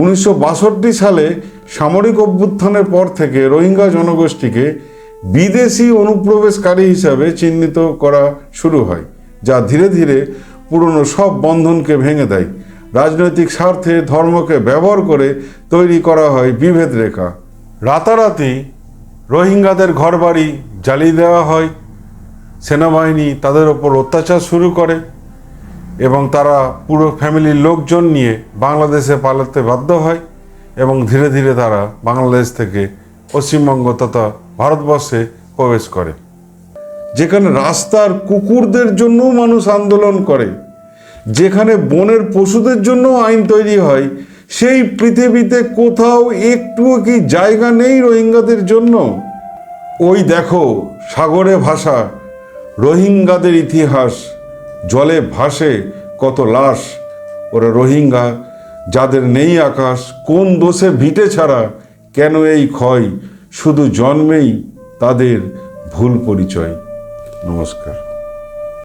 1962 সালে সামরিক অভ্যুত্থানের পর থেকে রোহিঙ্গা জনগোষ্ঠীকে বিদেশি অনুপ্রবেশকারী হিসাবে চিহ্নিত করা শুরু হয়, যা ধীরে ধীরে পুরনো সব বন্ধনকে ভেঙে দেয়। রাজনৈতিক স্বার্থে ধর্মকে ব্যবহার করে তৈরি করা হয় বিভেদ রেখা। রাতারাতি রোহিঙ্গাদের ঘরবাড়ি জ্বালিয়ে দেওয়া হয়, সেনাবাহিনী তাদের ওপর অত্যাচার শুরু করে এবং তারা পুরো ফ্যামিলির লোকজন নিয়ে বাংলাদেশে পালাতে বাধ্য হয় এবং ধীরে ধীরে তারা বাংলাদেশ থেকে পশ্চিমবঙ্গ তথা ভারতবর্ষে প্রবেশ করে। যেখানে রাস্তার কুকুরদের জন্যও মানুষ আন্দোলন করে, যেখানে বনের পশুদের জন্য আইন তৈরি হয়, সেই পৃথিবীতে কোথাও একটুও কি জায়গা নেই রোহিঙ্গাদের জন্য? ওই দেখো সাগরে ভাসা রোহিঙ্গাদের ইতিহাস, জলে ভাসে কত লাশ। ওরা রোহিঙ্গা, যাদের নেই আকাশ, কোন দোষে ভিটে ছাড়া, কেন এই ক্ষয়, শুধু জন্মেই তাদের ভুল পরিচয়। নমস্কার।